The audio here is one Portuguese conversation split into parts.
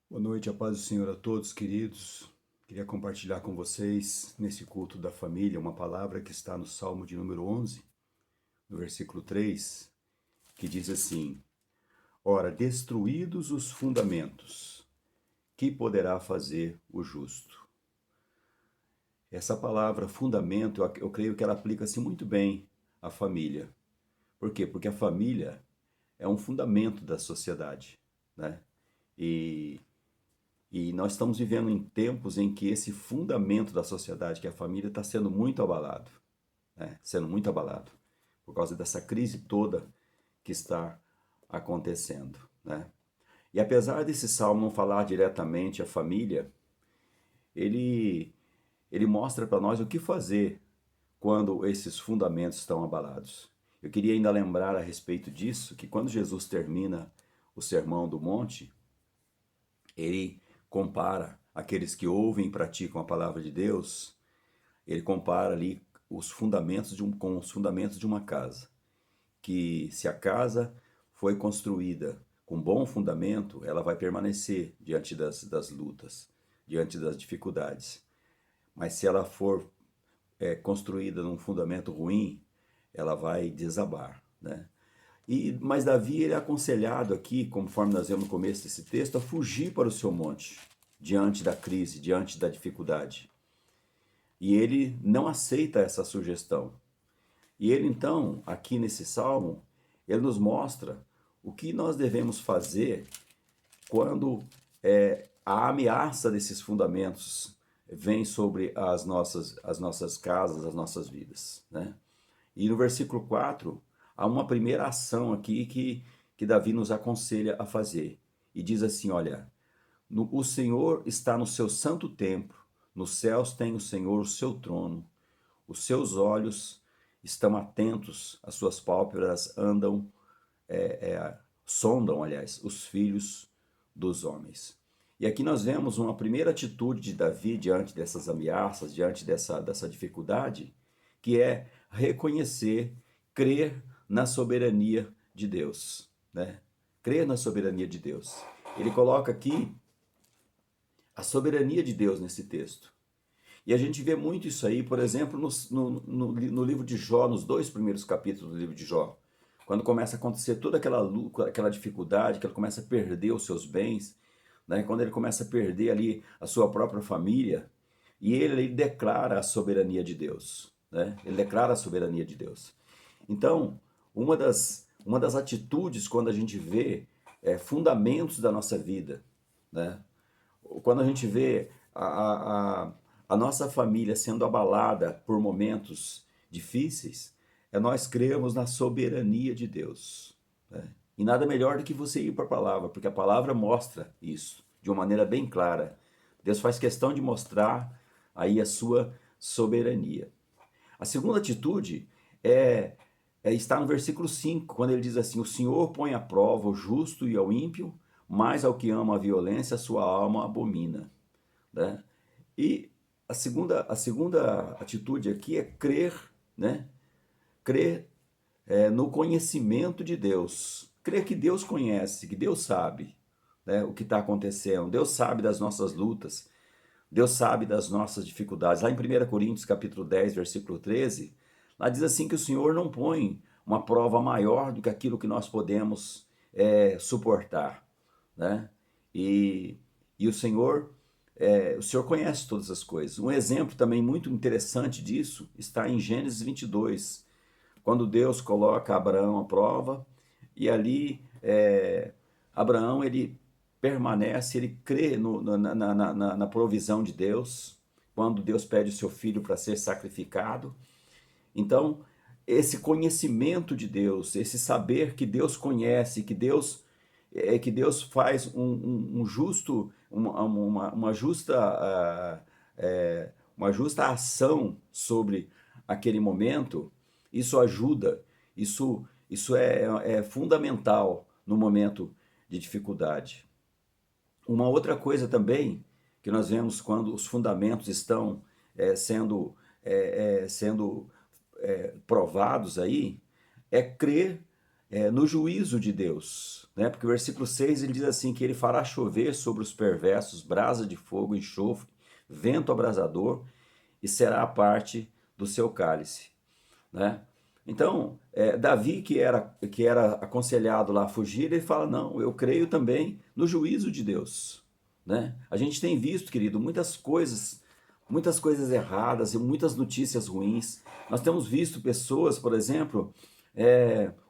Boa noite, a paz do Senhor a todos, queridos. Queria compartilhar com vocês, nesse culto da família, uma palavra que está no Salmo de número 11, no versículo 3, que diz assim: Ora, destruídos os fundamentos, que poderá fazer o justo? Essa palavra fundamento, eu creio que ela aplica-se muito bem à família. Por quê? Porque a família é um fundamento da sociedade, né? E E nós estamos vivendo em tempos em que esse fundamento da sociedade, que é a família, está sendo muito abalado, né? Sendo muito abalado, por causa dessa crise toda que está acontecendo, né? E apesar desse salmo não falar diretamente à família, ele, ele mostra para nós o que fazer quando esses fundamentos estão abalados. Eu queria ainda lembrar a respeito disso, que quando Jesus termina o Sermão do Monte, ele compara aqueles que ouvem e praticam a palavra de Deus, ele compara ali os fundamentos com os fundamentos de uma casa. Que se a casa foi construída com bom fundamento, ela vai permanecer diante das lutas, diante das dificuldades. Mas se ela for construída num fundamento ruim, ela vai desabar, né? Mas Davi ele é aconselhado aqui, conforme nós vemos no começo desse texto, a fugir para o seu monte, diante da crise, diante da dificuldade. E ele não aceita essa sugestão. E ele então, aqui nesse salmo, ele nos mostra o que nós devemos fazer quando a ameaça desses fundamentos vem sobre as nossas casas, as nossas vidas, né? E no versículo 4 há uma primeira ação aqui que Davi nos aconselha a fazer. E diz assim: olha, o Senhor está no seu santo templo, nos céus tem o Senhor o seu trono, os seus olhos estão atentos, as suas pálpebras andam, sondam, aliás, os filhos dos homens. E aqui nós vemos uma primeira atitude de Davi diante dessas ameaças, diante dessa dificuldade, que é reconhecer, crer na soberania de Deus, né? Crer na soberania de Deus. Ele coloca aqui a soberania de Deus nesse texto. E a gente vê muito isso aí, por exemplo, no livro de Jó, nos dois primeiros capítulos do livro de Jó. Quando começa a acontecer toda aquela dificuldade, que ele começa a perder os seus bens, né? Quando ele começa a perder ali a sua própria família, e ele declara a soberania de Deus, né? Ele declara a soberania de Deus. Então, uma das atitudes quando a gente vê fundamentos da nossa vida, né? Quando a gente vê a nossa família sendo abalada por momentos difíceis, é nós crermos na soberania de Deus, né? E nada melhor do que você ir para a palavra, porque a palavra mostra isso de uma maneira bem clara. Deus faz questão de mostrar aí a sua soberania. A segunda atitude é, está no versículo 5, quando ele diz assim: O Senhor põe à prova o justo e ao ímpio, mas ao que ama a violência, a sua alma abomina, né? E a segunda atitude aqui é crer, né? Crer no conhecimento de Deus. Crer que Deus conhece, que Deus sabe, né, o que está acontecendo. Deus sabe das nossas lutas. Deus sabe das nossas dificuldades. Lá em 1 Coríntios capítulo 10, versículo 13, lá diz assim que o Senhor não põe uma prova maior do que aquilo que nós podemos suportar, né? E, e o Senhor conhece todas as coisas. Um exemplo também muito interessante disso está em Gênesis 22, quando Deus coloca Abraão à prova, e ali Abraão ele permanece, ele crê na provisão de Deus, quando Deus pede o seu filho para ser sacrificado. Então, esse conhecimento de Deus, esse saber que Deus conhece, que Deus faz um justo, uma justa, uma justa ação sobre aquele momento, isso ajuda, isso é fundamental no momento de dificuldade. Uma outra coisa também que nós vemos quando os fundamentos estão sendo provados aí é crer no juízo de Deus, né? Porque o versículo 6 ele diz assim, que ele fará chover sobre os perversos brasa de fogo, enxofre, vento abrasador, e será a parte do seu cálice, né? Então, Davi, que era aconselhado lá a fugir, ele fala, não, eu creio também no juízo de Deus, né? A gente tem visto, querido, muitas coisas erradas e muitas notícias ruins. Nós temos visto pessoas, por exemplo,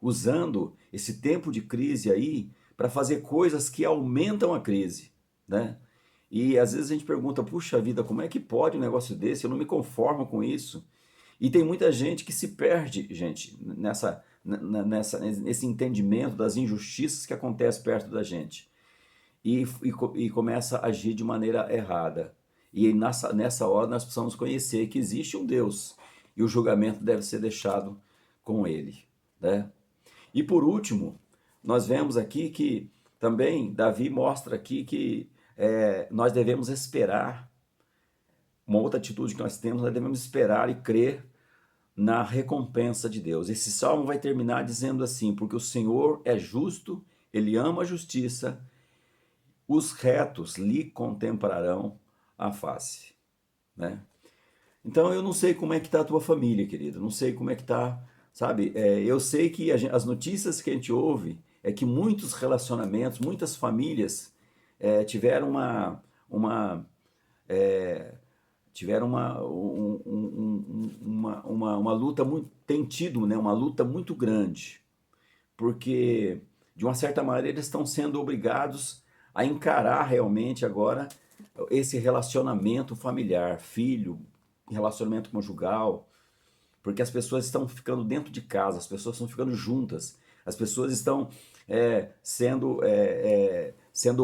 usando esse tempo de crise aí para fazer coisas que aumentam a crise, né? E às vezes a gente pergunta, puxa vida, como é que pode um negócio desse? Eu não me conformo com isso. E tem muita gente que se perde, gente, nesse entendimento das injustiças que acontecem perto da gente. E começa a agir de maneira errada. E nessa hora nós precisamos conhecer que existe um Deus e o julgamento deve ser deixado com ele, né? E por último, nós vemos aqui que também Davi mostra aqui que nós devemos esperar, uma outra atitude que nós temos, nós devemos esperar e crer na recompensa de Deus. Esse salmo vai terminar dizendo assim: porque o Senhor é justo, ele ama a justiça, os retos lhe contemplarão a face, né? Então eu não sei como é que está a tua família, querido, não sei como é que está, sabe? Eu sei que as notícias que a gente ouve é que muitos relacionamentos, muitas famílias tiveram uma é, tiveram uma luta muito, tem tido, né, uma luta muito grande, porque de uma certa maneira eles estão sendo obrigados a encarar realmente agora esse relacionamento familiar, filho, relacionamento conjugal, porque as pessoas estão ficando dentro de casa, as pessoas estão ficando juntas, as pessoas estão sendo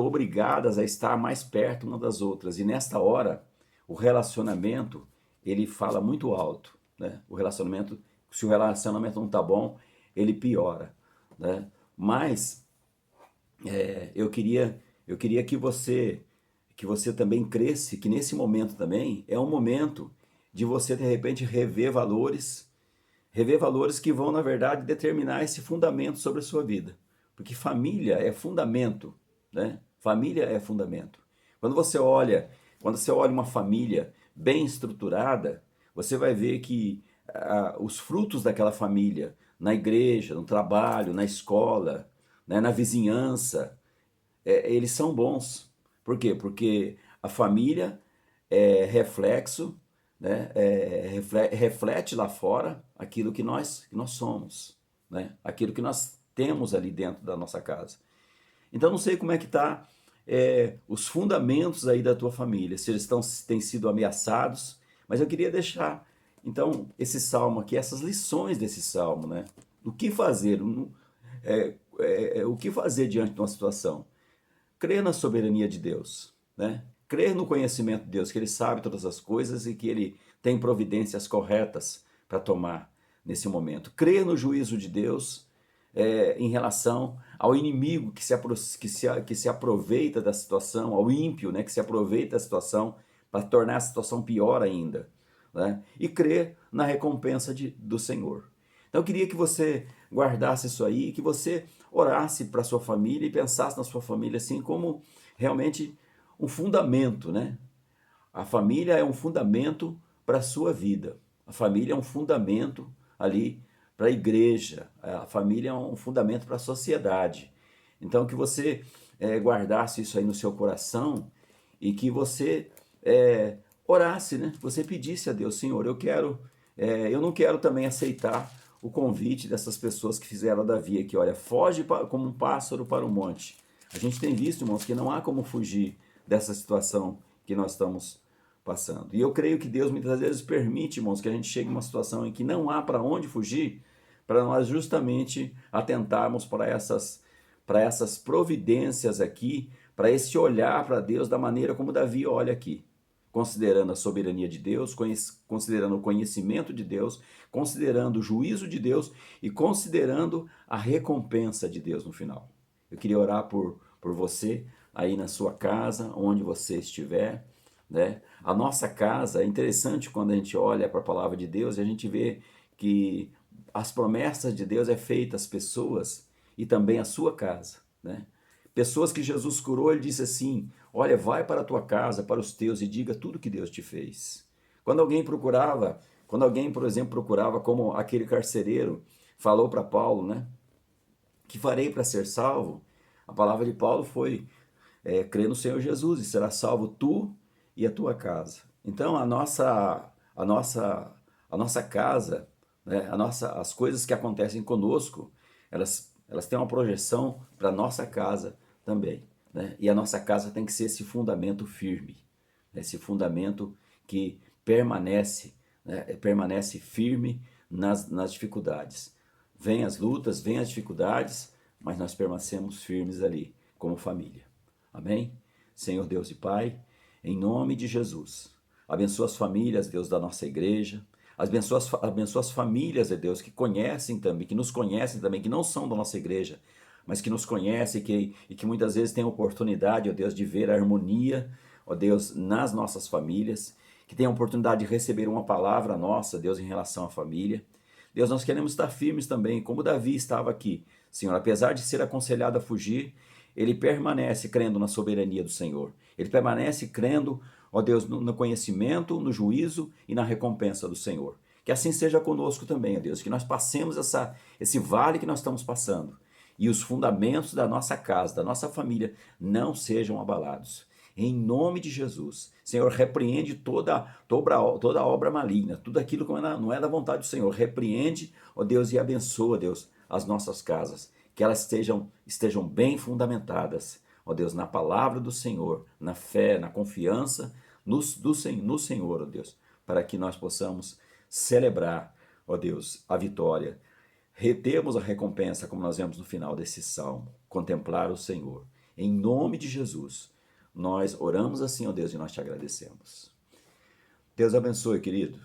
obrigadas a estar mais perto uma das outras. E nesta hora, o relacionamento, ele fala muito alto, né? O relacionamento, se o relacionamento não está bom, ele piora, né? Mas eu queria que você também cresce, que nesse momento também é um momento de você de repente rever valores que vão, na verdade, determinar esse fundamento sobre a sua vida. Porque família é fundamento, né? Família é fundamento. Quando você olha, quando você olha uma família bem estruturada, você vai ver que os frutos daquela família, na igreja, no trabalho, na escola, né, na vizinhança, eles são bons. Por quê? Porque a família é reflexo, né? Reflete lá fora aquilo que nós somos, né? Aquilo que nós temos ali dentro da nossa casa. Então não sei como é que tá os fundamentos aí da tua família, se eles têm sido ameaçados, mas eu queria deixar então esse salmo aqui, essas lições desse salmo, né? O que fazer, o que fazer diante de uma situação? Crer na soberania de Deus, né? Crer no conhecimento de Deus, que Ele sabe todas as coisas e que Ele tem providências corretas para tomar nesse momento. Crer no juízo de Deus em relação ao inimigo que se aproveita da situação, ao ímpio, né, que se aproveita da situação para tornar a situação pior ainda, né? E crer na recompensa do Senhor. Então eu queria que você guardasse isso aí, que você orasse para sua família e pensasse na sua família assim como realmente um fundamento, né? A família é um fundamento para a sua vida. A família é um fundamento ali para a igreja. A família é um fundamento para a sociedade. Então que você guardasse isso aí no seu coração e que você orasse, né? Você pedisse a Deus, Senhor, eu não quero também aceitar o convite dessas pessoas que fizeram a Davi aqui, olha, foge como um pássaro para o monte. A gente tem visto, irmãos, que não há como fugir dessa situação que nós estamos passando. E eu creio que Deus muitas vezes permite, irmãos, que a gente chegue em uma situação em que não há para onde fugir, para nós justamente atentarmos para essas providências aqui, para esse olhar para Deus da maneira como Davi olha aqui, considerando a soberania de Deus, considerando o conhecimento de Deus, considerando o juízo de Deus e considerando a recompensa de Deus no final. Eu queria orar por você aí na sua casa, onde você estiver, né? A nossa casa, é interessante quando a gente olha para a palavra de Deus e a gente vê que as promessas de Deus é feita às pessoas e também à sua casa, né? Pessoas que Jesus curou, ele disse assim: olha, vai para a tua casa, para os teus e diga tudo que Deus te fez. Quando alguém procurava, quando alguém, por exemplo, procurava, como aquele carcereiro falou para Paulo, né? Que farei para ser salvo? A palavra de Paulo foi: crê no Senhor Jesus e será salvo tu e a tua casa. Então a nossa casa, né, as coisas que acontecem conosco, elas têm uma projeção para a nossa casa também, né? E a nossa casa tem que ser esse fundamento firme, né? Esse fundamento que permanece, né, permanece firme nas dificuldades. Vêm as lutas, vêm as dificuldades, mas nós permanecemos firmes ali como família. Amém? Senhor Deus e Pai, em nome de Jesus, abençoa as famílias, Deus, da nossa igreja, abençoa as famílias, Deus, que conhecem também, que nos conhecem também, que não são da nossa igreja, mas que nos conhecem e que muitas vezes têm a oportunidade, ó Deus, de ver a harmonia, ó Deus, nas nossas famílias, que têm a oportunidade de receber uma palavra nossa, Deus, em relação à família. Deus, nós queremos estar firmes também, como Davi estava aqui. Senhor, apesar de ser aconselhado a fugir, ele permanece crendo na soberania do Senhor. Ele permanece crendo, ó Deus, no conhecimento, no juízo e na recompensa do Senhor. Que assim seja conosco também, ó Deus, que nós passemos esse vale que nós estamos passando e os fundamentos da nossa casa, da nossa família, não sejam abalados. Em nome de Jesus, Senhor, repreende toda obra maligna, tudo aquilo que não é da vontade do Senhor. Repreende, ó Deus, e abençoa, Deus, as nossas casas, que elas estejam bem fundamentadas, ó Deus, na palavra do Senhor, na fé, na confiança no Senhor, ó Deus, para que nós possamos celebrar, ó Deus, a vitória. Retemos a recompensa, como nós vemos no final desse salmo, contemplar o Senhor. Em nome de Jesus, nós oramos assim, ó Deus, e nós te agradecemos. Deus abençoe, querido.